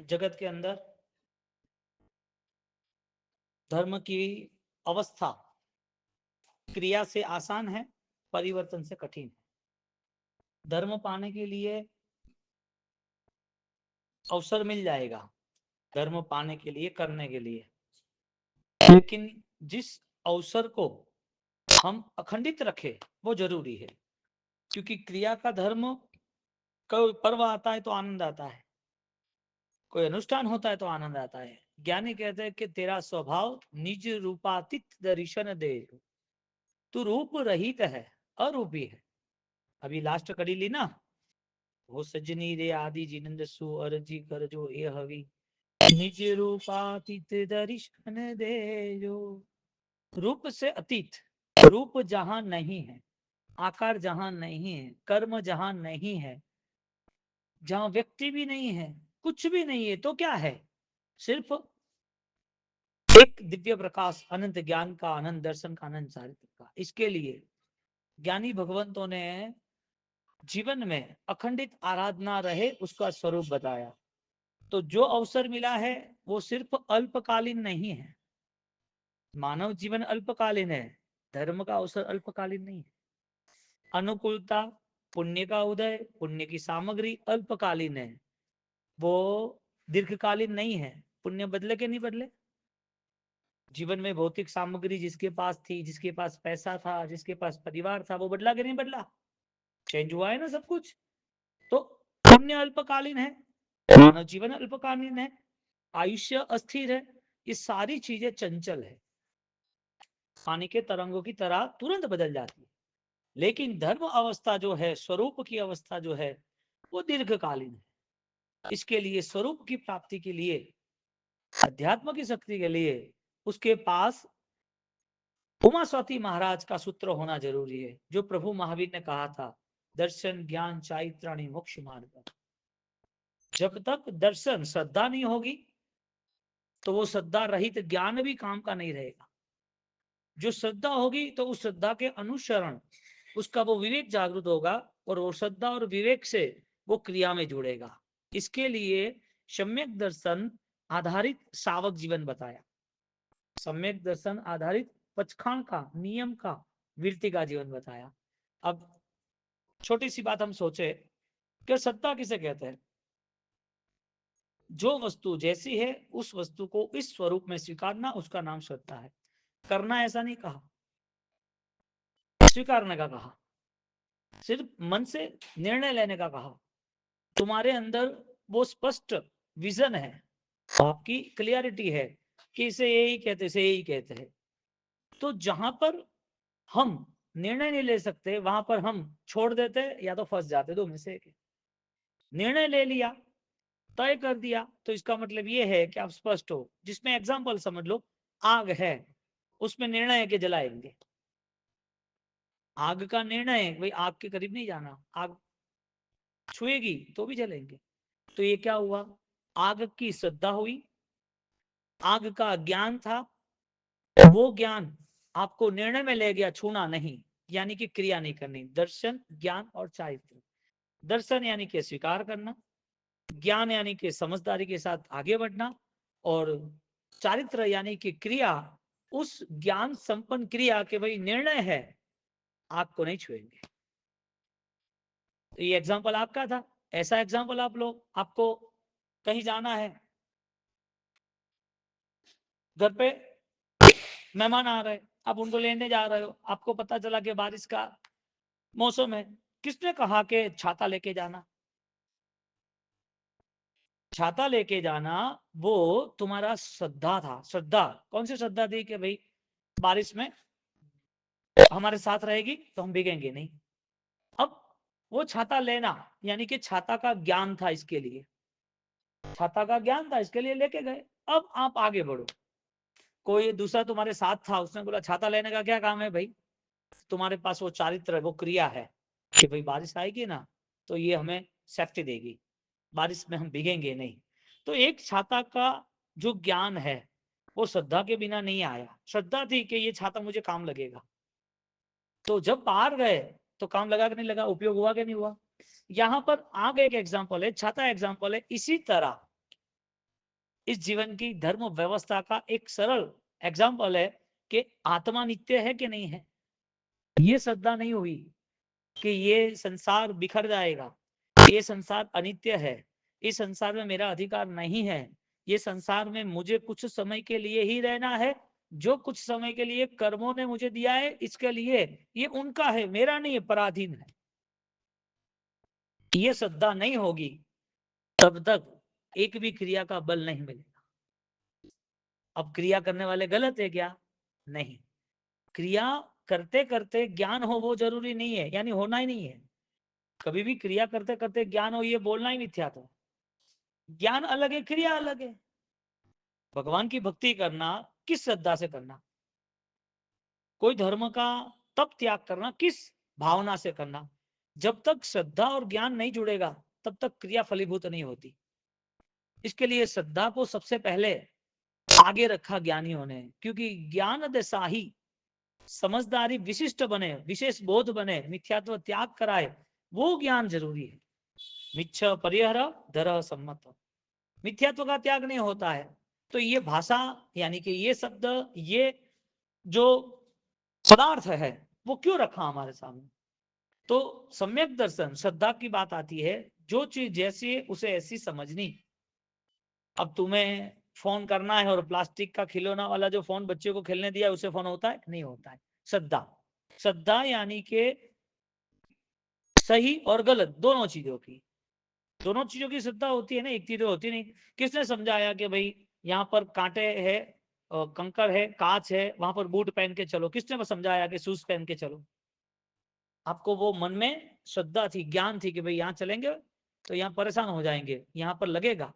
जगत के अंदर धर्म की अवस्था क्रिया से आसान है, परिवर्तन से कठिन है। धर्म पाने के लिए अवसर मिल जाएगा, धर्म पाने के लिए, करने के लिए, लेकिन जिस अवसर को हम अखंडित रखें वो जरूरी है। क्योंकि क्रिया का धर्म, कोई पर्व आता है तो आनंद आता है, कोई अनुष्ठान होता है तो आनंद आता है। ज्ञानी कहते हैं कि तेरा स्वभाव निज रूपातीत दर्शन दे, तू रूप रहित है, अरूपी है। अभी लास्ट कड़ी ली ना, वो सजनी रे आदि जिनंद सु अर्जी कर जो ए हवि, निज रूपातीत दर्शन दे जो। रूप से अतीत, रूप जहां नहीं है, आकार जहां नहीं है, कर्म जहां नहीं है, जहां व्यक्ति भी नहीं है, कुछ भी नहीं है, तो क्या है? सिर्फ एक दिव्य प्रकाश, अनंत ज्ञान का, अनंत दर्शन का, अनंत चारित्र का। इसके लिए ज्ञानी भगवंतों ने जीवन में अखंडित आराधना रहे उसका स्वरूप बताया। तो जो अवसर मिला है वो सिर्फ अल्पकालीन नहीं है। मानव जीवन अल्पकालीन है, धर्म का अवसर अल्पकालीन नहीं है। अनुकूलता, पुण्य का उदय, पुण्य की सामग्री अल्पकालीन है, वो दीर्घकालीन नहीं है। पुण्य बदले के नहीं बदले? जीवन में भौतिक सामग्री जिसके पास थी, जिसके पास पैसा था, जिसके पास परिवार था, वो बदला कि नहीं बदला? चेंज हुआ है ना सब कुछ। तो पुण्य अल्पकालीन है, मानव जीवन अल्पकालीन है, आयुष्य अस्थिर है, ये सारी चीजें चंचल है, पानी के तरंगों की तरह तुरंत बदल जाती है। लेकिन धर्म अवस्था जो है, स्वरूप की अवस्था जो है, वो दीर्घकालीन है। इसके लिए स्वरूप की प्राप्ति के लिए, अध्यात्म की शक्ति के लिए, उसके पास उमा स्वाति महाराज का सूत्र होना जरूरी है, जो प्रभु महावीर ने कहा था, दर्शन ज्ञान चारित्राणि मोक्ष मार्ग। जब तक दर्शन, श्रद्धा नहीं होगी तो वो श्रद्धा रहित ज्ञान भी काम का नहीं रहेगा। जो श्रद्धा होगी तो उस श्रद्धा के अनुसरण, उसका वो विवेक जागृत होगा, और वो श्रद्धा और विवेक से वो क्रिया में जुड़ेगा। इसके लिए सम्यक दर्शन आधारित सावक जीवन बताया, सम्यक दर्शन आधारित पचखान का, नियम का, वृत्ति का जीवन बताया। अब छोटी सी बात हम सोचे कि श्रद्धा किसे कहते हैं? जो वस्तु जैसी है उस वस्तु को इस स्वरूप में स्वीकारना, उसका नाम श्रद्धा है। करना ऐसा नहीं कहा, स्वीकारने का कहा, सिर्फ मन से निर्णय लेने का कहा। तुम्हारे अंदर वो स्पष्ट विजन है, आपकी क्लियरिटी है कि इसे यही कहते, इसे यही कहते हैं। तो जहां पर हम निर्णय नहीं ले सकते वहां पर हम छोड़ देते या तो फंस जाते, दो में से एक। निर्णय ले लिया, तय कर दिया, तो इसका मतलब ये है कि आप स्पष्ट हो। जिसमें एग्जाम्पल समझ लो, आग है, उसमें निर्णय है कि जलाएंगे। आग का निर्णय है भाई आग के करीब नहीं जाना, आग छुएगी तो भी जलेंगे। तो ये क्या हुआ? आग की श्रद्धा हुई, आग का ज्ञान था, वो ज्ञान आपको निर्णय में ले गया, छूना नहीं, यानी कि क्रिया नहीं करनी। दर्शन, ज्ञान और चारित्र। दर्शन यानी कि स्वीकार करना, ज्ञान यानी कि समझदारी के साथ आगे बढ़ना, और चारित्र यानी कि क्रिया, उस ज्ञान संपन्न क्रिया के भाई निर्णय है आग को नहीं छुएंगे। तो ये एग्जाम्पल आपका था। ऐसा एग्जाम्पल आप लोग, आपको कहीं जाना है, घर पे मेहमान आ रहे, आप उनको लेने जा रहे हो, आपको पता चला कि बारिश का मौसम है, किसने कहा कि छाता लेके जाना? छाता लेके जाना वो तुम्हारा श्रद्धा था। श्रद्धा कौन सी श्रद्धा थी? कि भाई बारिश में हमारे साथ रहेगी तो हम भीगेंगे नहीं। अब वो छाता लेना यानी कि छाता का ज्ञान था, इसके लिए छाता का ज्ञान था, इसके लिए लेके गए। अब आप आगे बढ़ो, कोई दूसरा तुम्हारे साथ था, उसने बोला छाता लेने का क्या काम है भाई? तुम्हारे पास वो चारित्र, वो क्रिया है कि भाई बारिश आएगी ना तो ये हमें सेफ्टी देगी, बारिश में हम भीगेंगे नहीं। तो एक छाता का जो ज्ञान है वो श्रद्धा के बिना नहीं आया। श्रद्धा थी कि ये छाता मुझे काम लगेगा। तो जब बाहर गए तो काम लगा कि नहीं लगा, उपयोग हुआ कि नहीं हुआ? यहाँ पर आगे एक एग्जाम्पल है, छाता एग्जाम्पल है। इसी तरह इस जीवन की धर्म व्यवस्था का एक सरल एग्जाम्पल है कि आत्मा नित्य है कि नहीं है। ये श्रद्धा नहीं हुई कि ये संसार बिखर जाएगा, ये संसार अनित्य है, इस संसार में मेरा अधिकार नहीं है, ये संसार में मुझे कुछ समय के लिए ही रहना है, जो कुछ समय के लिए कर्मों ने मुझे दिया है इसके लिए, ये उनका है, मेरा नहीं है, पराधीन है। ये श्रद्धा नहीं होगी तब तक एक भी क्रिया का बल नहीं मिलेगा। अब क्रिया करने वाले गलत है क्या? नहीं। क्रिया करते करते ज्ञान हो वो जरूरी नहीं है, यानी होना ही नहीं है। कभी भी क्रिया करते करते ज्ञान हो ये बोलना ही मिथ्या था। ज्ञान अलग है, क्रिया अलग है। भगवान की भक्ति करना किस श्रद्धा से करना, कोई धर्म का तब त्याग करना किस भावना से करना। जब तक श्रद्धा और ज्ञान नहीं जुड़ेगा तब तक क्रिया फलीभूत नहीं होती। इसके लिए श्रद्धा को सबसे पहले आगे रखा ज्ञानियों ने, क्योंकि ज्ञान दशा ही समझदारी विशिष्ट बने, विशेष बोध बने, मिथ्यात्व त्याग कराए, वो ज्ञान जरूरी है। मिच्छ परिहर धर सम्मत, मिथ्यात्व का त्याग नहीं होता है तो ये भाषा यानी कि ये शब्द, ये जो पदार्थ है वो क्यों रखा हमारे सामने। तो सम्यक दर्शन श्रद्धा की बात आती है, जो चीज जैसी उसे ऐसी समझनी। अब तुम्हें फोन करना है और प्लास्टिक का खिलौना वाला जो फोन बच्चे को खेलने दिया उसे फोन होता है? नहीं होता है। श्रद्धा, श्रद्धा यानी कि सही और गलत दोनों चीजों की, दोनों चीजों की श्रद्धा होती है ना, एक चीज तो होती नहीं। किसने समझाया कि भाई यहाँ पर कांटे है, कंकड़ है, कांच है, वहां पर बूट पहन के चलो? किसने समझाया कि शूज पहन के चलो? आपको वो मन में श्रद्धा थी, ज्ञान थी कि भाई यहाँ चलेंगे तो यहाँ परेशान हो जाएंगे, यहाँ पर लगेगा।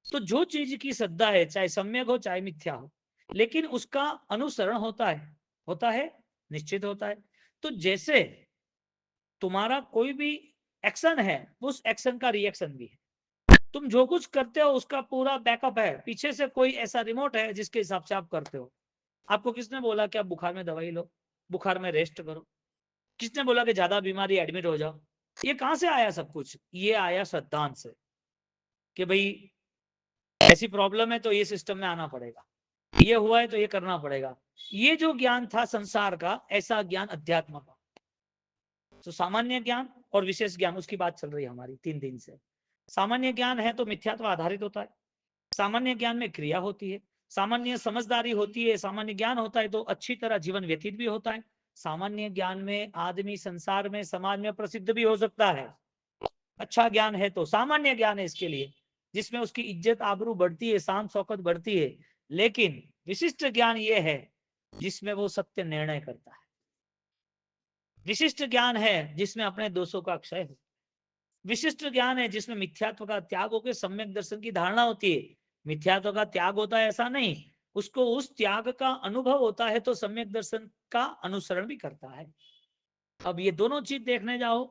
तो जो चीज की श्रद्धा है, चाहे सम्यक हो चाहे मिथ्या हो, लेकिन उसका अनुसरण होता है, होता है, निश्चित होता है। तो जैसे तुम्हारा कोई भी एक्शन है, उस एक्शन का रिएक्शन भी है। तुम जो कुछ करते हो उसका पूरा बैकअप है, पीछे से कोई ऐसा रिमोट है जिसके हिसाब से आप करते हो। आपको किसने बोला कि आप बुखार में दवाई लो, बुखार में रेस्ट करो? किसने बोला कि ज्यादा बीमारी एडमिट हो जाओ? ये कहां से आया सब कुछ? ये आया श्रद्धांत से कि भाई ऐसी प्रॉब्लम है तो ये सिस्टम में आना पड़ेगा, ये हुआ है तो ये करना पड़ेगा। ये जो ज्ञान था संसार का, ऐसा ज्ञान अध्यात्म का। तो सामान्य ज्ञान और विशेष ज्ञान, उसकी बात चल रही है हमारी 3 दिन से। सामान्य ज्ञान है तो मिथ्यात्व आधारित होता है, सामान्य ज्ञान में क्रिया होती है, सामान्य समझदारी होती है, सामान्य ज्ञान होता है तो अच्छी तरह जीवन व्यतीत भी होता है। सामान्य ज्ञान में आदमी संसार में समाज में प्रसिद्ध भी हो सकता है। अच्छा ज्ञान है तो सामान्य ज्ञान है इसके लिए, जिसमें उसकी इज्जत आबरू बढ़ती है, शान शौकत बढ़ती है। लेकिन विशिष्ट ज्ञान ये है जिसमें वो सत्य निर्णय करता है। विशिष्ट ज्ञान है जिसमें अपने दोषों का क्षय हो। विशिष्ट ज्ञान है जिसमें मिथ्यात्व का त्याग होकर सम्यक दर्शन की धारणा होती है। मिथ्यात्व का त्याग होता है ऐसा नहीं, उसको उस त्याग का अनुभव होता है तो सम्यक दर्शन का अनुसरण भी करता है। अब ये दोनों चीज देखने जाओ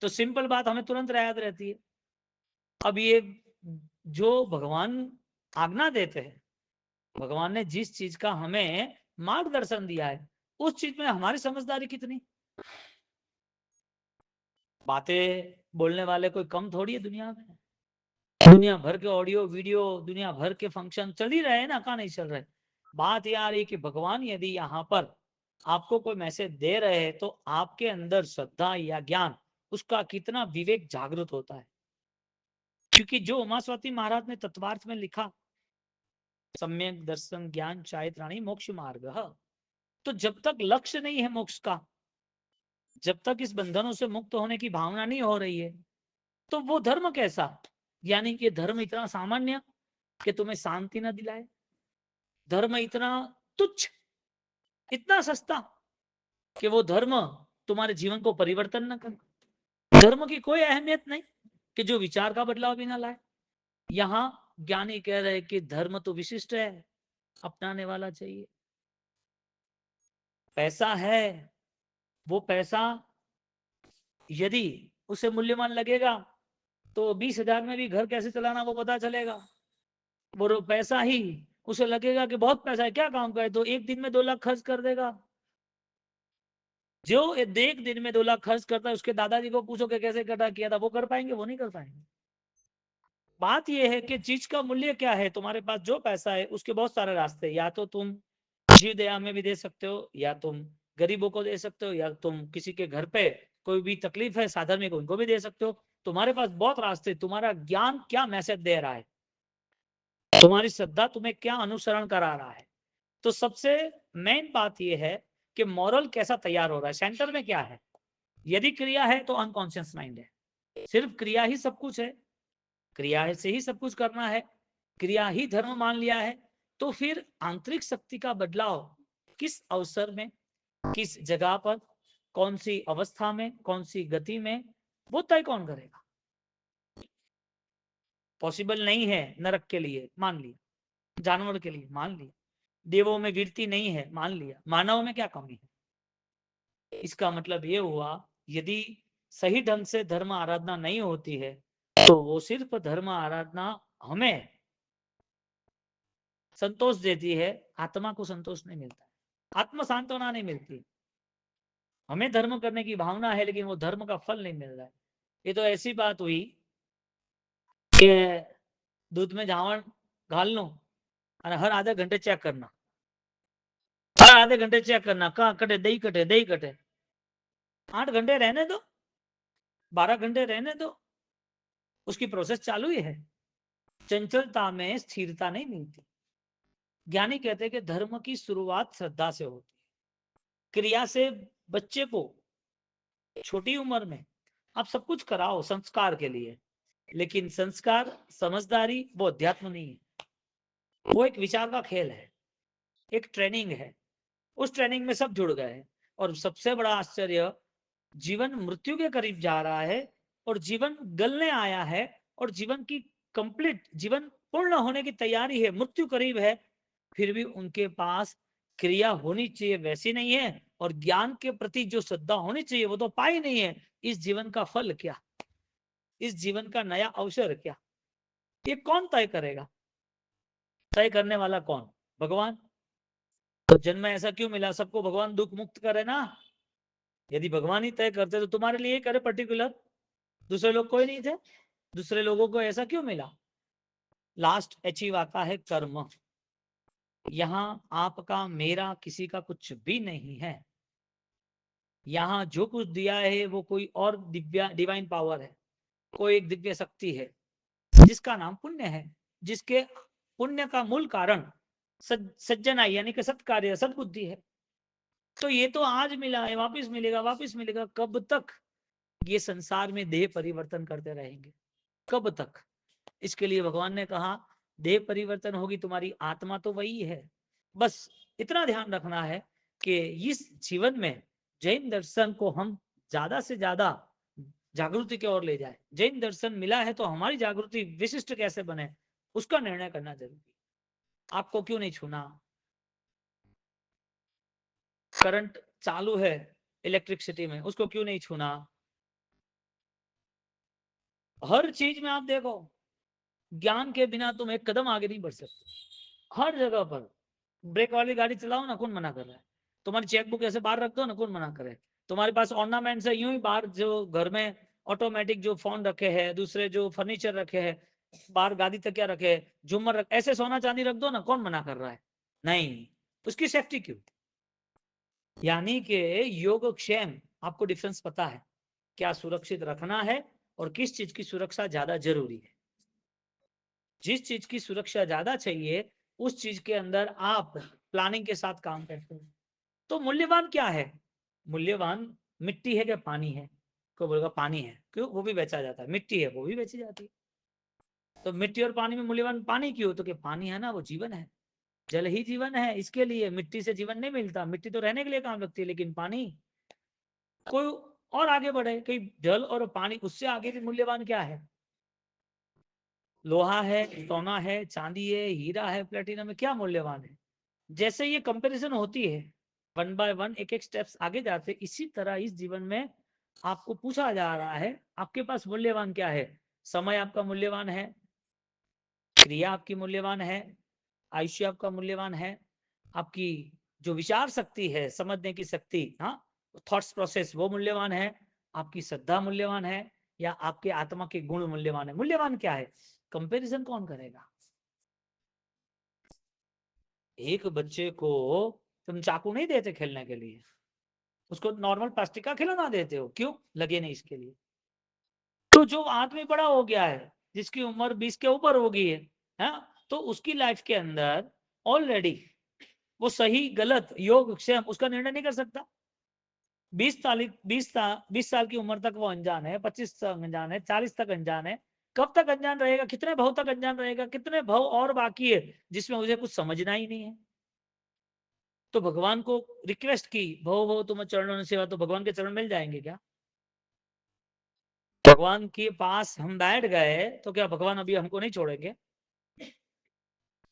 तो सिंपल बात हमें तुरंत याद रहती है। अब ये जो भगवान आज्ञा देते हैं, भगवान ने जिस चीज का हमें मार्गदर्शन दिया है, उस चीज में हमारी समझदारी कितनी? बातें बोलने वाले कोई कम थोड़ी है दुनिया में। दुनिया भर के ऑडियो वीडियो, दुनिया भर के फंक्शन चल ही रहे हैं ना, कहाँ नहीं चल रहे। बात यह आ रही कि भगवान यदि यहाँ पर आपको कोई मैसेज दे रहे हैं तो आपके अंदर श्रद्धा या ज्ञान, उसका कितना विवेक जागृत होता है। क्योंकि जो उमास्वाति महाराज ने तत्वार्थ में लिखा, सम्यक दर्शन ज्ञान चारित्राणी मोक्ष मार्ग, तो जब तक लक्ष्य नहीं है मोक्ष का, जब तक इस बंधनों से मुक्त होने की भावना नहीं हो रही है, तो वो धर्म कैसा? यानी कि धर्म इतना सामान्य कि तुम्हें शांति न दिलाए, धर्म इतना तुच्छ, इतना सस्ता कि वो धर्म तुम्हारे जीवन को परिवर्तन न करे। धर्म की कोई अहमियत नहीं कि जो विचार का बदलाव भी ना लाए। यहाँ ज्ञानी कह रहे कि धर्म तो विशिष्ट है, अपनाने वाला चाहिए। पैसा है, वो पैसा यदि उसे मूल्यवान लगेगा तो 20,000 में भी घर कैसे चलाना वो पता चलेगा। वो पैसा ही उसे लगेगा कि बहुत पैसा है, क्या काम करे, तो एक दिन में 2 लाख खर्च कर देगा। जो एक दिन में 2 लाख खर्च करता है, उसके दादाजी को पूछो कि कैसे कटा किया था, वो कर पाएंगे? वो नहीं कर पाएंगे। बात यह है कि चीज का मूल्य क्या है। तुम्हारे पास जो पैसा है उसके बहुत सारे रास्ते, या तो तुम जीव दया में भी दे सकते हो, या तुम गरीबों को दे सकते हो, या तुम किसी के घर पे कोई भी तकलीफ है साधन में उनको भी दे सकते हो। तुम्हारे पास बहुत रास्ते। तुम्हारा ज्ञान क्या मैसेज दे रहा है, तुम्हारी श्रद्धा तुम्हें क्या अनुसरण करा रहा है। तो सबसे मेन बात यह है कि मॉरल कैसा तैयार हो रहा है, सेंटर में क्या है। यदि क्रिया है तो अनकॉन्शियस माइंड है, सिर्फ क्रिया ही सब कुछ है, क्रिया से ही सब कुछ करना है, क्रिया ही धर्म मान लिया है, तो फिर आंतरिक शक्ति का बदलाव किस अवसर में, किस जगह पर, कौन सी अवस्था में, कौन सी गति में, वो तय कौन करेगा। पॉसिबल नहीं है नरक के लिए, मान लिया, जानवर के लिए मान लिया, देवों में गिरती नहीं है, मान लिया, मानव में क्या कमी है। इसका मतलब ये हुआ, यदि सही ढंग से धर्म आराधना नहीं होती है तो वो सिर्फ धर्म आराधना हमें संतोष देती है, आत्मा को संतोष नहीं मिलता है, आत्म सांत्वना नहीं मिलती। हमें धर्म करने की भावना है लेकिन वो धर्म का फल नहीं मिल रहा है। ये तो ऐसी बात हुई कि दूध में जावण घाल लो और हर आधे घंटे चेक करना, हर आधे घंटे चेक करना, कहाँ कटे दही, कटे दही कटे। 8 घंटे रहने दो, 12 घंटे रहने दो, उसकी प्रोसेस चालू ही है। चंचलता में स्थिरता नहीं मिलती। ज्ञानी कहते हैं कि धर्म की शुरुआत श्रद्धा से होती है। क्रिया से बच्चे को छोटी उम्र में आप सब कुछ कराओ संस्कार के लिए, लेकिन संस्कार, समझदारी वो अध्यात्म नहीं है, वो एक विचार का खेल है, एक ट्रेनिंग है। उस ट्रेनिंग में सब जुड़ गए हैं। और सबसे बड़ा आश्चर्य, जीवन मृत्यु के करीब जा रहा है और जीवन गलने आया है और जीवन की कंप्लीट, जीवन पूर्ण होने की तैयारी है, मृत्यु करीब है, फिर भी उनके पास क्रिया होनी चाहिए वैसी नहीं है, और ज्ञान के प्रति जो श्रद्धा होनी चाहिए वो तो पाई नहीं है। इस जीवन का फल क्या, इस जीवन का नया अवसर क्या, ये कौन तय करेगा? तय करने वाला कौन? भगवान। तो जन्म ऐसा क्यों मिला, सबको भगवान दुख मुक्त करे ना। यदि भगवान ही तय करते तो तुम्हारे लिए करे पर्टिकुलर, दूसरे लोग कोई नहीं थे, दूसरे लोगों को ऐसा क्यों मिला। लास्ट अचीव आता है कर्म। यहाँ आपका मेरा किसी का कुछ भी नहीं है। यहाँ जो कुछ दिया है वो कोई और दिव्या डिवाइन पावर है, कोई एक दिव्य शक्ति है जिसका नाम पुण्य है, जिसके पुण्य का मूल कारण सज्जनाई यानी कि सत्कार्य, सद्बुद्धि है। तो ये तो आज मिला है, वापस मिलेगा, वापस मिलेगा। कब तक ये संसार में देह परिवर्तन करते रहेंगे, कब तक? इसके लिए भगवान ने कहा देह परिवर्तन होगी, तुम्हारी आत्मा तो वही है। बस इतना ध्यान रखना है कि इस जीवन में जैन दर्शन को हम ज्यादा से ज्यादा जागृति की ओर ले जाए। जैन दर्शन मिला है तो हमारी जागृति विशिष्ट कैसे बने, उसका निर्णय करना जरूरी। आपको क्यों नहीं छूना? करंट चालू है इलेक्ट्रिसिटी में, उसको क्यों नहीं छूना? हर चीज में आप देखो, ज्ञान के बिना तुम एक कदम आगे नहीं बढ़ सकते। हर जगह पर ब्रेक वाली गाड़ी चलाओ ना, कौन मना कर रहा है? तुम्हारी चेकबुक ऐसे बाहर रख दो ना, कौन मना करे? तुम्हारे पास ऑर्नामेंट्स है यूं ही बाहर, जो घर में ऑटोमेटिक जो फोन रखे हैं, दूसरे जो फर्नीचर रखे हैं, बाहर गादी तकिया रखे है, झूमर रख, ऐसे सोना चांदी रख दो ना, कौन मना कर रहा है? नहीं, उसकी सेफ्टी क्यों? यानी कि योगक्षेम, आपको डिफरेंस पता है क्या सुरक्षित रखना है और किस चीज की सुरक्षा ज्यादा जरूरी है। जिस चीज की सुरक्षा ज्यादा चाहिए उस चीज के अंदर आप प्लानिंग के साथ काम करते हो। तो मूल्यवान क्या है? मूल्यवान मिट्टी है क्या पानी है? कोई बोलेगा पानी है, क्यों? वो भी बेचा जाता है। मिट्टी है, वो भी बेची जाती है। तो मिट्टी और पानी में मूल्यवान पानी क्यों? तो कि पानी है ना, वो जीवन है, जल ही जीवन है। इसके लिए मिट्टी से जीवन नहीं मिलता, मिट्टी तो रहने के लिए काम लगती है, लेकिन पानी कोई और आगे बढ़े, कि जल और पानी उससे आगे भी मूल्यवान क्या है? लोहा है, सोना है, चांदी है, हीरा है, प्लेटिनम है, क्या मूल्यवान है? जैसे ये कंपैरिजन होती है, वन बाय वन एक एक स्टेप्स आगे जाते, इसी तरह इस जीवन में आपको पूछा जा रहा है आपके पास मूल्यवान क्या है। समय आपका मूल्यवान है, क्रिया आपकी मूल्यवान है, आयुष्य आपका मूल्यवान है, आपकी जो विचार शक्ति है, समझने की शक्ति, हाँ, थॉट्स प्रोसेस वो मूल्यवान है, आपकी श्रद्धा मूल्यवान है, या आपके आत्मा के गुण मूल्यवान है? मूल्यवान क्या है? कंपैरिजन कौन करेगा? एक बच्चे को तुम चाकू नहीं देते खेलने के लिए, उसको नॉर्मल प्लास्टिक का खिलौना देते हो, क्यों? लगे नहीं इसके लिए। तो जो आदमी बड़ा हो गया है, जिसकी उम्र 20 के ऊपर हो गई है, तो उसकी लाइफ के अंदर ऑलरेडी वो सही गलत योग क्षेम उसका निर्णय नहीं कर सकता। 20 साल की उम्र तक वो अनजान है, 25 तक अनजान है, 40 तक अनजान है। कब तक अनजान रहेगा? कितने भव तक अनजान रहेगा? कितने भव और बाकी है जिसमें मुझे कुछ समझना ही नहीं है? तो भगवान को रिक्वेस्ट की, भव भव तुम चरणों में सेवा, तो भगवान के चरण मिल जाएंगे क्या? भगवान के पास हम बैठ गए तो क्या भगवान अभी हमको नहीं छोड़ेंगे?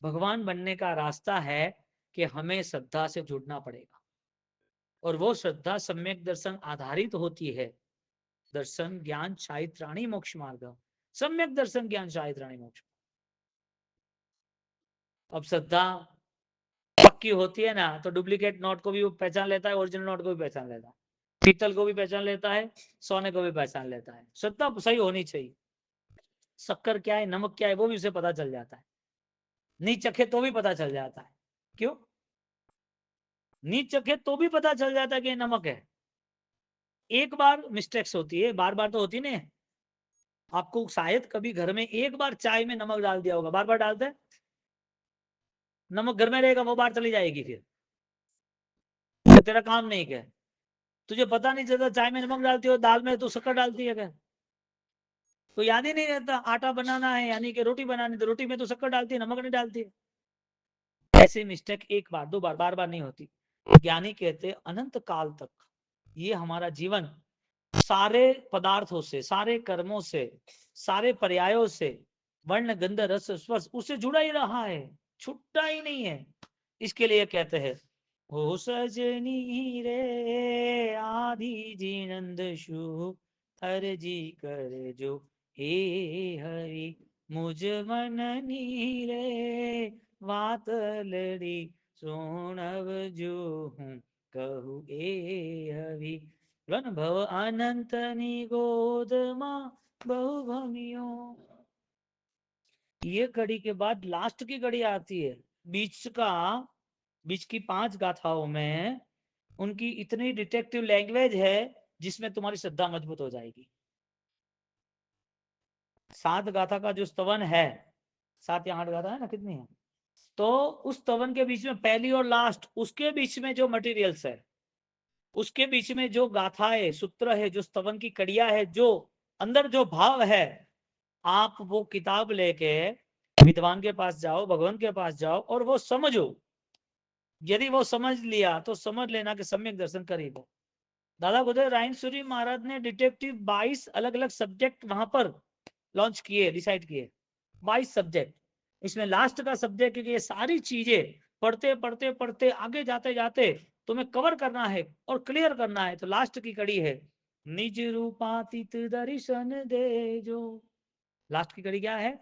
भगवान बनने का रास्ता है कि हमें श्रद्धा से जुड़ना पड़ेगा, और वो श्रद्धा सम्यक दर्शन आधारित होती है। दर्शन ज्ञान चारित्राणी मोक्ष मार्ग, सम्यक दर्शन ज्ञान चारित्राणी मोक्ष। अब श्रद्धा पक्की होती है ना, तो डुप्लीकेट नोट को भी वो पहचान लेता है, ओरिजिनल नोट को भी पहचान लेता है, पीतल को भी पहचान लेता है, सोने को भी पहचान लेता है। श्रद्धा सही होनी चाहिए। शक्कर क्या है, नमक क्या है, वो भी उसे पता चल जाता है। नीच चखे तो भी पता चल जाता है। क्यों? नीच चखे तो भी पता चल जाता है कि नमक है। एक बार मिस्टेक्स होती है, बार बार तो होती नहीं। आपको शायद कभी घर में एक बार चाय में नमक डाल दिया होगा, बार बार डालते हैं? नमक घर में रहेगा, वो बार चली जाएगी, फिर तो तेरा काम नहीं क्या? तुझे पता नहीं चलता चाय में नमक डालती हो, दाल में तो शक्कर डालती है क्या? तो याद ही नहीं रहता। आटा बनाना है यानी कि रोटी बनानी, तो रोटी में तो शक्कर डालती है, नमक नहीं डालती है। ऐसे मिस्टेक एक बार दो बार, बार बार नहीं होती। ज्ञानी कहते अनंत काल तक ये हमारा जीवन सारे पदार्थों से, सारे कर्मों से, सारे पर्यायों से, वर्ण गंध रस स्पर्श उससे जुड़ा ही रहा है, छूटा ही नहीं है। इसके लिए कहते हैं, हो सजनी रे आदि जीनंद शु हर जी कर जो हे हरि मुझ मन रे वातलड़ी सोनव जो हूँ कहू ए हरि भव अनंतनी गोद मां बहु भमियो। ये कड़ी के बाद लास्ट की कड़ी आती है। बीच की 5 गाथाओं में उनकी इतनी डिटेक्टिव लैंग्वेज है जिसमें तुम्हारी श्रद्धा मजबूत हो जाएगी। 7 गाथा का जो स्तवन है, 7 या 8 गाथा है ना, कितनी है? तो उस स्तवन के बीच में पहली और लास्ट, उसके बीच में जो मटेरियल्स है, उसके बीच में जो गाथा है, सूत्र है, जो स्तवन की कड़िया है, जो अंदर जो भाव है, आप वो किताब लेके विद्वान के पास जाओ, भगवान के पास जाओ और वो समझो। यदि वो समझ लिया तो समझ लेना कि सम्यक दर्शन करीब हो। दादा गुरुदेव रायसूरी महाराज ने डिटेक्टिव 22 अलग अलग सब्जेक्ट वहां पर लॉन्च किए, डिसाइड किए। 22 सब्जेक्ट। इसमें लास्ट का सब्जेक्ट, ये सारी चीजें पढ़ते पढ़ते पढ़ते आगे जाते जाते तुम्हें कवर करना है और क्लियर करना है, तो लास्ट की कड़ी है, निज रूपातीत दर्शन दे जो। लास्ट की कड़ी क्या है?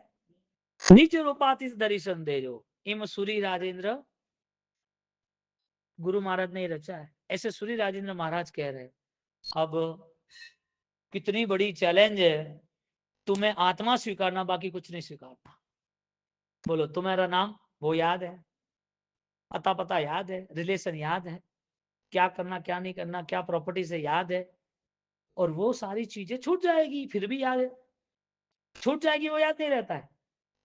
निज रूपातीत दर्शन दे जो। इम सूरी राजेंद्र, गुरु महाराज ने रचा है, ऐसे सूरी राजेंद्र महाराज कह रहे हैं। अब कितनी बड़ी चैलेंज है, तुम्हें आत्मा स्वीकारना, बाकी कुछ नहीं स्वीकारना। बोलो, तुम्हारा नाम वो याद है, अता पता याद है, रिलेशन याद है, क्या करना क्या नहीं करना, क्या प्रॉपर्टी से याद है, और वो सारी चीजें छूट जाएगी, फिर भी याद है। छूट जाएगी, वो याद नहीं रहता है।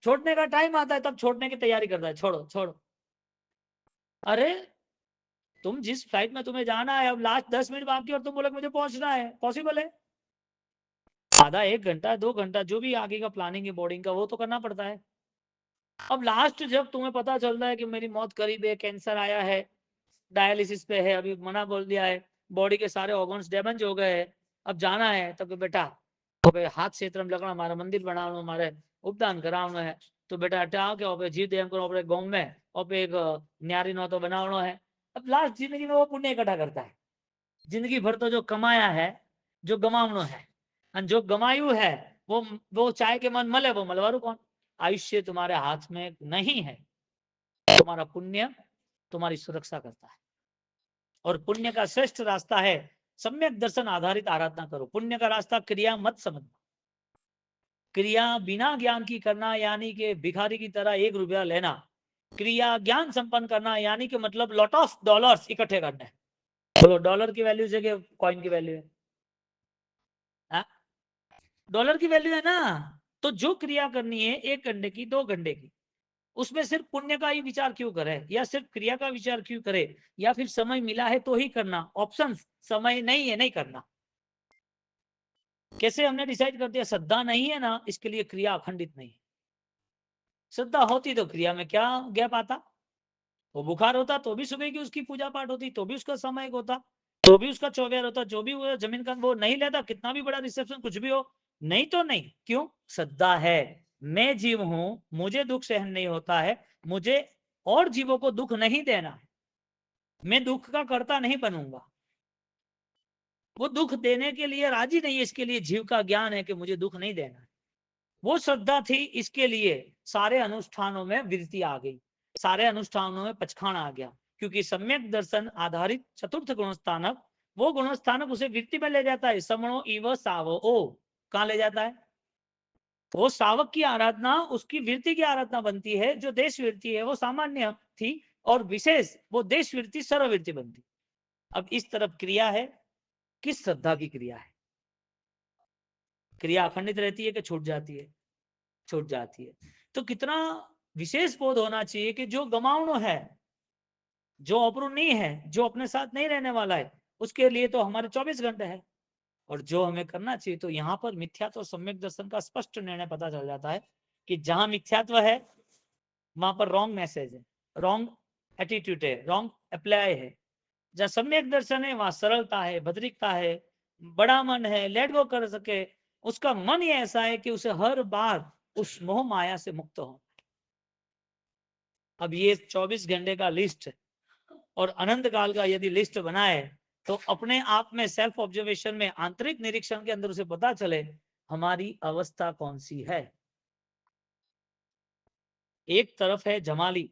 छोड़ने का टाइम आता है तब छोड़ने की तैयारी करता है, छोड़ो छोड़ो। अरे तुम जिस फ्लाइट में तुम्हें जाना है, अब लास्ट 10 मिनट बाकी और तुम बोले मुझे पहुंचना है, पॉसिबल है? आधा 1 घंटा 2 घंटा जो भी आगे का प्लानिंग है बोर्डिंग का, वो तो करना पड़ता है। अब लास्ट जब तुम्हें पता चल रहा है कि मेरी मौत करीब है, कैंसर आया है, डायलिसिस पे है, अभी मना बोल दिया है, बॉडी के सारे ऑर्गन्स डैमेज हो गए हैं, अब जाना है, तब बेटा तो हाथ क्षेत्र में लगना, हमारा मंदिर बनाना, हमारे उपदान कराना है, तो बेटा हटाओ के जीव देव को गाँव में और एक न्यारी नो तो बनाना है। अब लास्ट जिंदगी में वो पुण्य इकट्ठा करता है। जिंदगी भर तो जो कमाया है, जो गमावनो है, जो गमायु है, वो चाहे के मन मले, वो मलवारू कौन? आयुष्य तुम्हारे हाथ में नहीं है, तुम्हारा पुण्य तुम्हारी सुरक्षा करता है। और पुण्य का श्रेष्ठ रास्ता है सम्यक दर्शन आधारित आराधना करो। पुण्य का रास्ता क्रिया मत समझ, क्रिया बिना ज्ञान की करना यानी कि भिखारी की तरह 1 रुपया लेना, क्रिया ज्ञान संपन्न करना यानी कि मतलब लॉट ऑफ डॉलर्स इकट्ठे करने। बोलो डॉलर की वैल्यू से कॉइन की वैल्यू है? डॉलर की वैल्यू है ना। तो जो क्रिया करनी है 1 घंटे की 2 घंटे की, उसमें सिर्फ पुण्य का ही विचार क्यों करे, या सिर्फ क्रिया का विचार क्यों करे, या फिर समय मिला है तो ही करना, ऑप्शन समय नहीं है नहीं करना। कैसे हमने डिसाइड कर दिया? श्रद्धा नहीं है ना, इसके लिए क्रिया अखंडित नहीं। श्रद्धा होती तो क्रिया में क्या गैप आता? वो बुखार होता तो भी सुबह की उसकी पूजा पाठ होती, तो भी उसका सामयिक होता, तो भी उसका चौबेर होता, जो भी वो जमीन का वो नहीं लेता, कितना भी बड़ा रिसेप्शन कुछ भी हो, नहीं तो नहीं। क्यों? श्रद्धा है, मैं जीव हूं, मुझे दुख सहन नहीं होता है, मुझे और जीवों को दुख नहीं देना है, मैं दुख का कर्ता नहीं बनूंगा। वो दुख देने के लिए राजी नहीं है, इसके लिए जीव का ज्ञान है कि मुझे दुख नहीं देना है। वो श्रद्धा थी, इसके लिए सारे अनुष्ठानों में वृत्ति आ गई, सारे अनुष्ठानों में पचखान आ गया, क्योंकि सम्यक दर्शन आधारित चतुर्थ गुणस्थानक, वो गुणस्थानक उसे वृत्ति में ले जाता है। समणो इव सावो, कहां ले जाता है? वो सावक की आराधना उसकी वृत्ति की आराधना बनती है। जो देश वृत्ति है वो सामान्य थी, और विशेष वो देश वृत्ति सर्ववृत्ति बनती। अब इस तरफ क्रिया है, किस श्रद्धा की क्रिया है? क्रिया अखंडित रहती है कि छूट जाती है? छूट जाती है। तो कितना विशेष बोध होना चाहिए कि जो गमाउनो है, जो अपूर्ण नहीं है, जो अपने साथ नहीं रहने वाला है, उसके लिए तो हमारे 24 घंटे है। और जो हमें करना चाहिए, तो यहाँ पर मिथ्यात्व सम्यक दर्शन का स्पष्ट निर्णय पता चल जाता है कि जहां मिथ्यात्व है वहां पर रॉन्ग मैसेज है, रॉन्ग एटीट्यूड है, रॉन्ग अप्लाई है। जहाँ सम्यक दर्शन है वहां सरलता है, भद्रिकता है, बड़ा मन है, लेट गो कर सके। उसका मन ही ऐसा है कि उसे हर बार उस मोह माया से मुक्त हो। अब ये 24 घंटे का लिस्ट और अनंत काल का यदि लिस्ट बनाए, तो अपने आप में सेल्फ ऑब्जर्वेशन में, आंतरिक निरीक्षण के अंदर उसे पता चले हमारी अवस्था कौन सी है। एक तरफ है जमाली,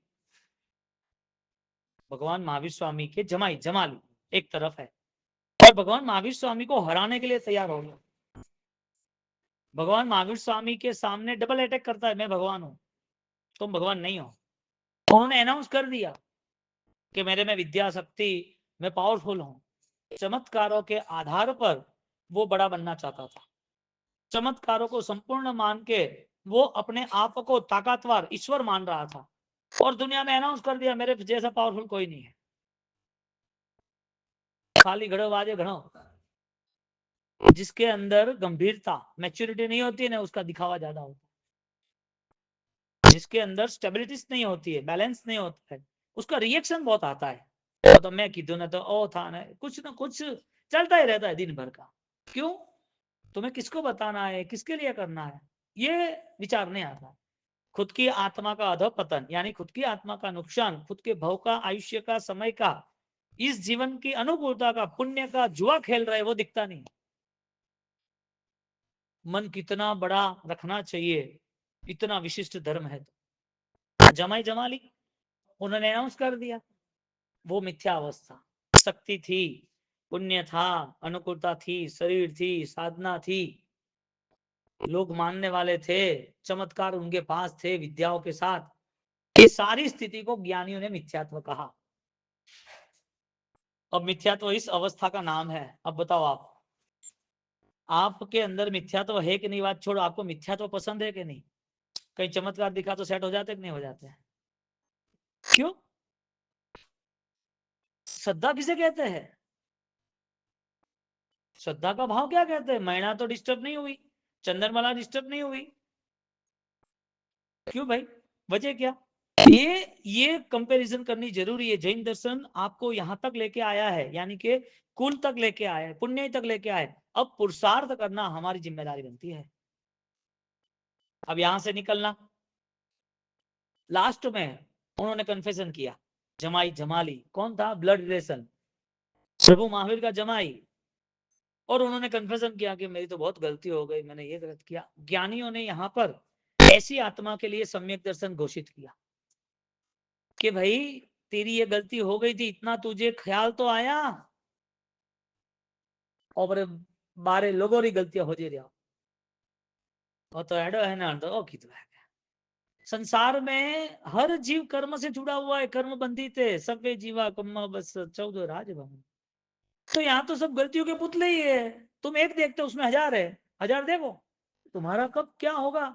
भगवान महावीर स्वामी के जमाली एक तरफ है, और भगवान महावीर स्वामी को हराने के लिए तैयार हो गया। भगवान महावीर स्वामी के सामने डबल अटैक करता है, मैं भगवान हूं, तुम भगवान नहीं हो। उन्होंने अनाउंस कर दिया कि मेरे में विद्या शक्ति, मैं पावरफुल हूं। चमत्कारों के आधार पर वो बड़ा बनना चाहता था, चमत्कारों को संपूर्ण मान के वो अपने आप को ताकतवर ईश्वर मान रहा था, और दुनिया में अनाउंस कर दिया मेरे जैसा पावरफुल कोई नहीं है। खाली घड़ो बाजे घड़ो, जिसके अंदर गंभीरता मैच्योरिटी नहीं होती है ना, उसका दिखावा ज्यादा होता है। जिसके अंदर स्टेबिलिटी नहीं होती है, बैलेंस नहीं होता है, उसका रिएक्शन बहुत आता है। तो मैं किधर ना तो ओ था ना कुछ चलता ही रहता है दिन भर का। क्यों? तुम्हें किसको बताना है, किसके लिए करना है, ये विचार नहीं आता। खुद की आत्मा का अधोपतन यानी खुद की आत्मा का नुकसान, खुद के भव का, आयुष्य का, समय का, इस जीवन की अनुकूलता का, पुण्य का जुआ खेल रहे वो दिखता नहीं। मन कितना बड़ा रखना चाहिए, इतना विशिष्ट धर्म है। तो जमाली उन्होंने अनाउंस कर दिया, वो मिथ्या अवस्था। शक्ति थी, पुण्य था, अनुकूलता थी, शरीर थी, साधना थी, लोग मानने वाले थे, चमत्कार उनके पास थे विद्याओं के साथ। ये सारी स्थिति को ज्ञानियों ने मिथ्यात्व कहा। अब मिथ्यात्व इस अवस्था का नाम है। अब बताओ आपके अंदर मिथ्यात्व है कि नहीं? बात छोड़ो, आपको मिथ्यात्व पसंद है कि नहीं? कहीं चमत्कार दिखा तो सेट हो जाते कि नहीं हो जाते? क्यों? श्रद्धा किसे कहते हैं? श्रद्धा का भाव क्या कहते हैं? मैना तो डिस्टर्ब नहीं हुई, चंद्रमाला डिस्टर्ब नहीं हुई। क्यों भाई? वजह क्या? ये कंपैरिजन करनी जरूरी है। जैन दर्शन आपको यहां तक लेके आया है, यानी कि कुल तक लेके आया है, पुण्य तक लेके आया है। अब पुरुषार्थ करना हमारी जिम्मेदारी बनती है। अब यहां से निकलना, लास्ट में उन्होंने कन्फेशन किया, जमाली कौन था? ब्लड रिलेशन, प्रभु महावीर का जमाई। और उन्होंने कन्फेशन किया कि मेरी तो बहुत गलती हो गई, मैंने ये गलत किया। ज्ञानियों ने यहाँ पर ऐसी आत्मा के लिए सम्यक दर्शन घोषित किया कि भाई तेरी ये गलती हो गई थी, इतना तुझे ख्याल तो आया, और बारे लोगों री गलतियां हो जी रहा और तो एडो है ना तो कीधु है संसार में हर जीव कर्म से जुड़ा हुआ है, कर्म बंधी थे सबे जीवा कम्मा बस 14 राजभवन। तो यहाँ तो सब गलतियों के पुतले ही है। तुम एक देखते हो उसमें 1000 है, 1000 देखो तुम्हारा कब क्या होगा,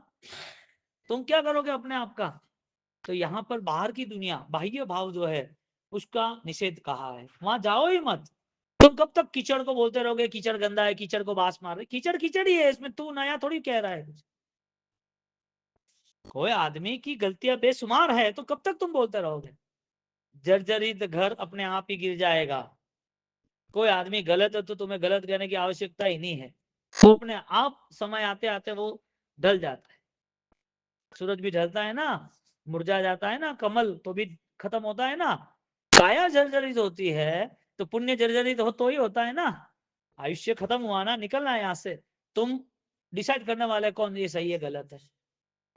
तुम क्या करोगे अपने आप का। तो यहाँ पर बाहर की दुनिया, बाह्य भाव जो है उसका निषेध कहा है, वहां जाओ ही मत। तुम कब तक कीचड़ को बोलते रहोगे कीचड़ गंदा है, कीचड़ को बास मार रहे, कीचड़ कीचड़ ही है, इसमें तू नया थोड़ी कह रहा है कुछ। कोई आदमी की गलतियां बेशुमार है तो कब तक तुम बोलते रहोगे। जर्जरित घर अपने आप ही गिर जाएगा। कोई आदमी गलत है तो तुम्हें गलत कहने की आवश्यकता ही नहीं है, वो अपने आप समय आते आते वो ढल जाता है। सूरज भी ढलता है ना, मुरझा जाता है ना, कमल तो भी खत्म होता है ना। काया जर्जरित होती है तो पुण्य जर्जरित हो तो ही होता है ना। आयुष्य खत्म हुआ ना, निकलना है यहाँ से। तुम डिसाइड करने वाले कौन ये सही है गलत है।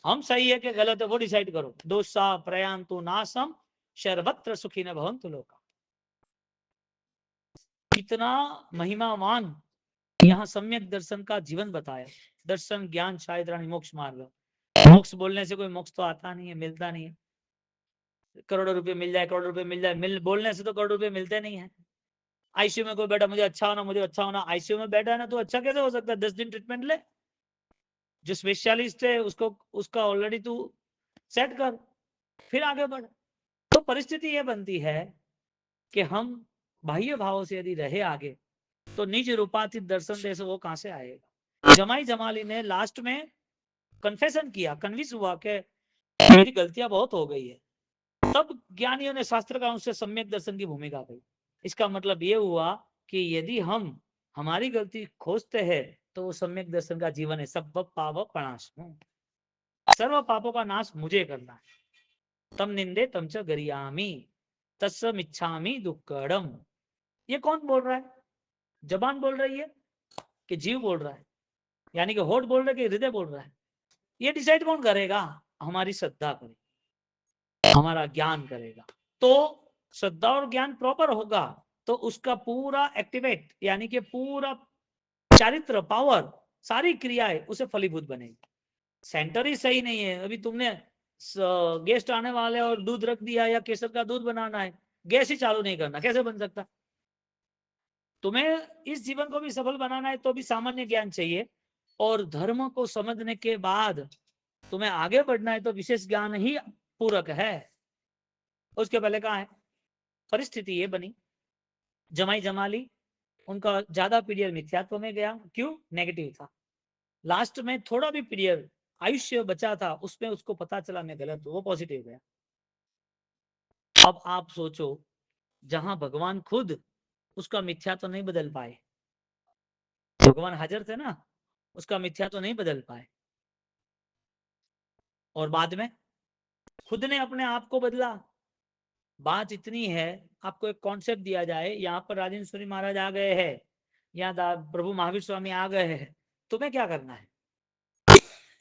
हम सही है कि गलत है वो डिसाइड करो। दोषा प्रयांतु नासम सर्वत्र सुखी न भवन्तु लोका। कितना महिमावान यहाँ सम्यक दर्शन का जीवन बताया। दर्शन ज्ञान शायद रानी मोक्ष मार्ग। मोक्ष बोलने से कोई मोक्ष तो आता नहीं है, मिलता नहीं है। करोड़ों रुपए मिल जाए, करोड़ों रुपए मिल जाए, बोलने से तो करोड़ रुपए मिलते नहीं है। आईसीयू में कोई बैठा मुझे अच्छा होना, मुझे अच्छा होना, आईसीयू में बैठा है ना तो अच्छा कैसे हो सकता है। 10 दिन ट्रीटमेंट ले, जो स्पेशलिस्ट है उसको उसका ऑलरेडी तू सेट कर, फिर आगे बढ़। तो परिस्थिति यह बनती है कि हम बाह्य भावों से यदि रहे आगे तो निज रूपातीत दर्शन जैसे वो कहां से आएगा। जमाई जमाली ने लास्ट में कन्फेशन किया, कन्विंस हुआ कि मेरी गलतियां बहुत हो गई है। तब ज्ञानियों ने शास्त्र का उनसे सम्यक दर्शन की भूमिका की। इसका मतलब ये हुआ कि यदि हम हमारी गलती खोजते हैं तो वो सम्यक दर्शन का जीवन है। सब पाप प्रणाश, सर्व पापों का नाश मुझे करना है। तम निंदे तम च गरियामी तस्मिच्छामी दुक्कडम। ये कौन बोल रहा है। जबान बोल रही है कि जीव बोल रहा है, यानी कि होठ बोल रहा है कि हृदय बोल रहा है। ये डिसाइड कौन करेगा। हमारी श्रद्धा करेगी, हमारा ज्ञान करेगा। तो श्रद्धा और ज्ञान प्रॉपर होगा तो उसका पूरा एक्टिवेट, यानी कि पूरा चारित्र पावर सारी क्रियाएं उसे फलीभूत बनेगी। सेंटर ही सही नहीं है। अभी तुमने गेस्ट आने वाले और दूध रख दिया या केसर का दूध बनाना है, गैस ही चालू नहीं करना, कैसे बन सकता। तुम्हें इस जीवन को भी सफल बनाना है तो भी सामान्य ज्ञान चाहिए, और धर्म को समझने के बाद तुम्हें आगे बढ़ना है तो विशेष ज्ञान ही पूरक है। उसके पहले कहा है परिस्थिति ये बनी, जमाई जमाली उनका ज्यादा पीरियड मिथ्यात्व में गया। क्यों, नेगेटिव था। लास्ट में थोड़ा भी पीरियड आयुष्य बचा था उसमें उसको पता चला मैं गलत हूं, वो पॉजिटिव गया। अब आप सोचो, जहां भगवान खुद उसका मिथ्या तो नहीं बदल पाए, भगवान हाजिर थे ना, उसका मिथ्या तो नहीं बदल पाए, और बाद में खुद ने अपने आप को बदला। बात इतनी है, आपको एक कॉन्सेप्ट दिया जाए, यहाँ पर राजेंद्र महाराज आ गए हैं, यहाँ प्रभु महावीर स्वामी आ गए हैं, तुम्हें क्या करना है।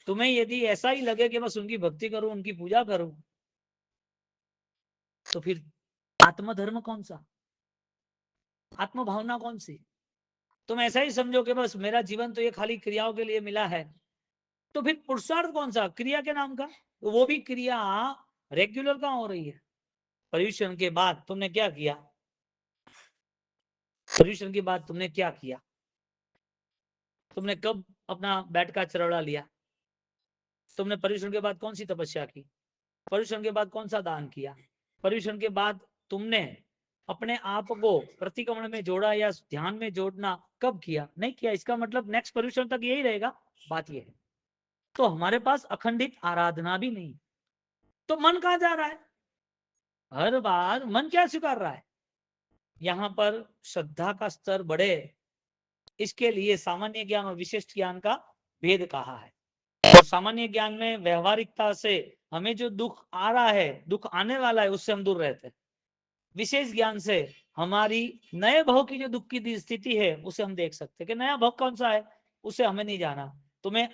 तुम्हें यदि ऐसा ही लगे कि बस उनकी भक्ति करूं, उनकी पूजा करूं, तो फिर आत्मधर्म कौन सा, आत्म भावना कौन सी। तुम ऐसा ही समझो कि बस मेरा जीवन तो ये खाली क्रियाओं के लिए मिला है, तो फिर पुरुषार्थ कौन सा, क्रिया के नाम का। तो वो भी क्रिया रेगुलर कहाँ हो रही है। पर्यूषण के बाद तुमने क्या किया, पर्यूषण के बाद तुमने क्या किया, तुमने कब अपना बैठ का चरौड़ा लिया, तुमने पर्यूषण के बाद कौन सी तपस्या की, पर्यूषण के बाद कौन सा दान किया, पर्यूषण के बाद तुमने अपने आप को प्रतिक्रमण में जोड़ा या ध्यान में जोड़ना कब किया, नहीं किया। इसका मतलब नेक्स्ट पर्यूषण तक यही रहेगा। बात यह है, तो हमारे पास अखंडित आराधना भी नहीं, तो मन कहाँ जा रहा है। हर बार मन क्या स्वीकार रहा है। यहाँ पर श्रद्धा का स्तर बढ़े, इसके लिए सामान्य ज्ञान और विशिष्ट ज्ञान का भेद कहा है। और सामान्य ज्ञान में व्यवहारिकता से हमें जो दुख आ रहा है, दुख आने वाला है, उससे हम दूर रहते हैं। विशेष ज्ञान से हमारी नए भव की जो दुख की स्थिति है उसे हम देख सकते हैं कि नया भव कौन सा है, उसे हमें नहीं जाना। तुम्हें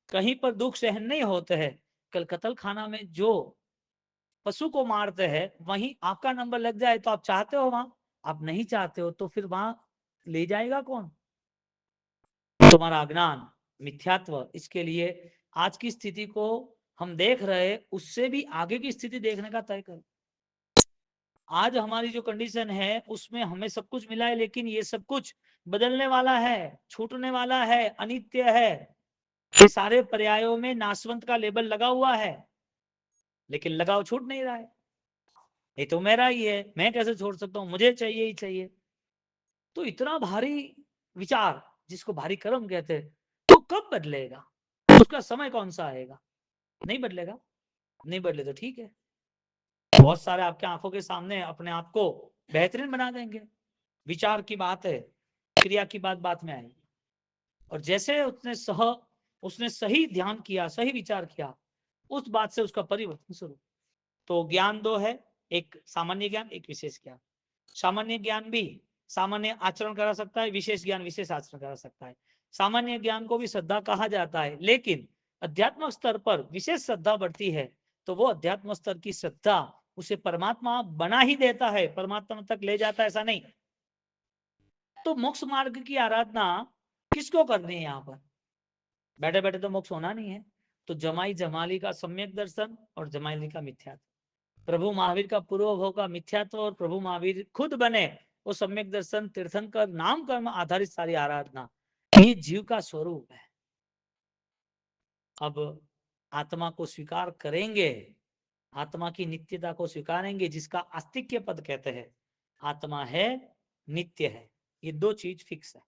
कहीं पर दुख सहन नहीं होते हैं, कल कत्ल खाना में जो पशु को मारते हैं वहीं आपका नंबर लग जाए तो आप चाहते हो वहां, आप नहीं चाहते हो, तो फिर वहां ले जाएगा कौन? तुम्हारा अज्ञान, मिथ्यात्व। इसके लिए आज की स्थिति को हम देख रहे, उससे भी आगे की स्थिति देखने का तय कर। आज हमारी जो कंडीशन है उसमें हमें सब कुछ मिला है, लेकिन ये सब कुछ बदलने वाला है, छूटने वाला है, अनित्य है। ये सारे पर्यायों में नाशवंत का लेबल लगा हुआ है, लेकिन लगाव छूट नहीं रहा है। ये तो मेरा ही है, मैं कैसे छोड़ सकता हूँ, मुझे चाहिए ही चाहिए। तो इतना भारी विचार, जिसको भारी कर्म कहते हैं, तो कब बदलेगा? उसका समय कौन सा आएगा? नहीं बदलेगा। नहीं बदले तो ठीक है, बहुत सारे आपके आंखों के सामने अपने आप को बेहतरीन बना देंगे। विचार की बात है, क्रिया की बात बाद में आएगी। और जैसे उसने सही ध्यान किया, सही विचार किया, उस बात से उसका परिवर्तन शुरू। तो ज्ञान दो है, एक सामान्य ज्ञान, एक विशेष ज्ञान। सामान्य ज्ञान भी सामान्य आचरण करा सकता है, विशेष ज्ञान विशेष आचरण करा सकता है। सामान्य ज्ञान को भी श्रद्धा कहा जाता है, लेकिन अध्यात्म स्तर पर विशेष श्रद्धा बढ़ती है, तो वो अध्यात्म स्तर की श्रद्धा उसे परमात्मा बना ही देता है, परमात्मा तक ले जाता है, ऐसा नहीं। तो मोक्ष मार्ग की आराधना किसको करनी है? यहाँ पर बैठे बैठे तो मोक्ष होना नहीं है। तो जमाई जमाली का सम्यक दर्शन और जमाली का मिथ्यात्व, प्रभु महावीर का पूर्व भव का मिथ्यात्व और प्रभु महावीर खुद बने वो सम्यक दर्शन, तीर्थंकर, नाम कर्म आधारित सारी आराधना, ये जीव का स्वरूप है। अब आत्मा को स्वीकार करेंगे, आत्मा की नित्यता को स्वीकारेंगे, जिसका आस्तिक्य पद कहते हैं। आत्मा है, नित्य है, ये दो चीज फिक्स है।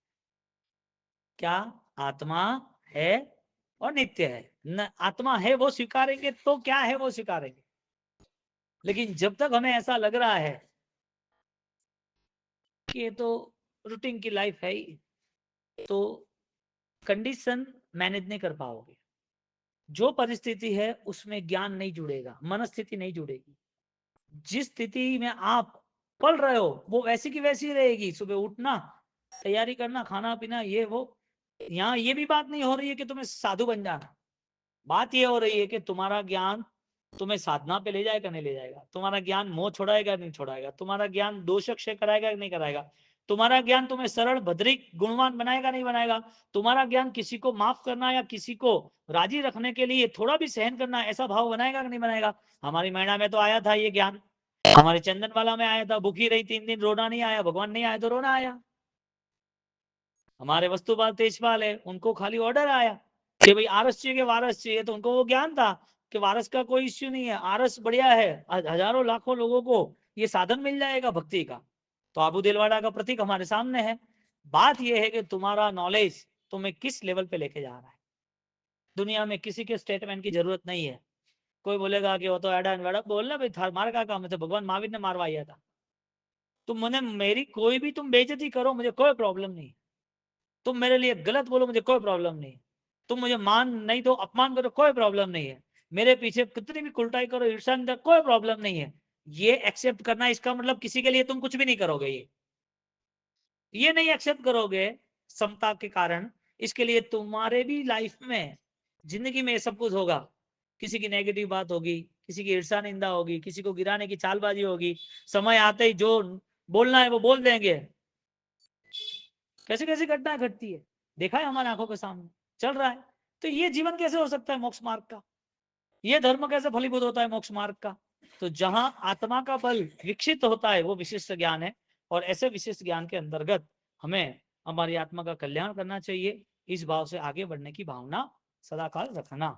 क्या? आत्मा है और नित्य है। न आत्मा है वो स्वीकारेंगे तो क्या है वो स्वीकारेंगे। लेकिन जब तक हमें ऐसा लग रहा है कि ये तो रूटीन की लाइफ है ही, तो कंडीशन मैनेज नहीं कर पाओगे। जो परिस्थिति है उसमें ज्ञान नहीं जुड़ेगा, मनस्थिति नहीं जुड़ेगी। जिस स्थिति में आप पल रहे हो वो वैसी की वैसी रहेगी। सुबह उठना, तैयारी करना, खाना पीना, ये वो। यहाँ ये भी बात नहीं हो रही है कि तुम्हें साधु बन जाना। बात ये हो रही है कि तुम्हारा ज्ञान तुम्हें साधना पे ले जाएगा नहीं ले जाएगा, तुम्हारा ज्ञान मोह छोड़ाएगा नहीं छोड़ाएगा, तुम्हारा ज्ञान दोष क्षय कराएगा नहीं कराएगा, तुम्हारा ज्ञान तुम्हें सरल भद्रिक गुणवान बनाएगा नहीं बनाएगा, तुम्हारा ज्ञान किसी को माफ करना या किसी को राजी रखने के लिए थोड़ा भी सहन करना, ऐसा भाव बनाएगा नहीं बनाएगा। हमारी मैणा में तो आया था ये ज्ञान, हमारे चंदन वाला में आया था, भूखी रही 3 दिन, रोना नहीं आया, भगवान नहीं आया तो रोना आया। हमारे वस्तुपाल तेजपाल है, उनको खाली ऑर्डर आया कि भाई आरस चाहिए, वारस चाहिए, तो उनको वो ज्ञान था कि वारस का कोई इश्यू नहीं है, आरस बढ़िया है, हजारों लाखों लोगों को ये साधन मिल जाएगा भक्ति का। तो आबू दिलवाड़ा का प्रतीक हमारे सामने है। बात यह है कि तुम्हारा नॉलेज तुम्हें किस लेवल पे लेके जा रहा है। दुनिया में किसी के स्टेटमेंट की जरूरत नहीं है। कोई बोलेगा कि वो तो एडा वेडा बोलना, भाई मार का काम है, भगवान महावीर ने मारवाया था। तुम मुझे मेरी कोई भी तुम बेइज्जती करो, मुझे कोई प्रॉब्लम नहीं। तुम मेरे लिए गलत बोलो, मुझे कोई प्रॉब्लम नहीं। तुम मुझे मान नहीं दो, अपमान करो, कोई प्रॉब्लम नहीं है। मेरे पीछे कितनी भी कुलटाई करो, ईर्षा नहीं, कोई प्रॉब्लम नहीं है। ये एक्सेप्ट करना, इसका मतलब किसी के लिए तुम कुछ भी नहीं करोगे। ये नहीं एक्सेप्ट करोगे समता के कारण, इसके लिए तुम्हारे भी लाइफ में, जिंदगी में सब कुछ होगा। किसी की नेगेटिव बात होगी, किसी की ईर्षा निंदा होगी, किसी को गिराने की चालबाजी होगी। समय आते ही जो बोलना है वो बोल देंगे। कैसे कैसे घटनाएं घटती है, देखा है हमारे आंखों के सामने, चल रहा है। तो ये जीवन कैसे हो सकता है मोक्ष मार्ग का? ये धर्म कैसे फलीभूत होता है मोक्ष मार्ग का? तो जहां आत्मा का बल विकसित होता है वो विशिष्ट ज्ञान है। और ऐसे विशिष्ट ज्ञान के अंतर्गत हमें हमारी आत्मा का कल्याण करना चाहिए। इस भाव से आगे बढ़ने की भावना सदाकाल रखना।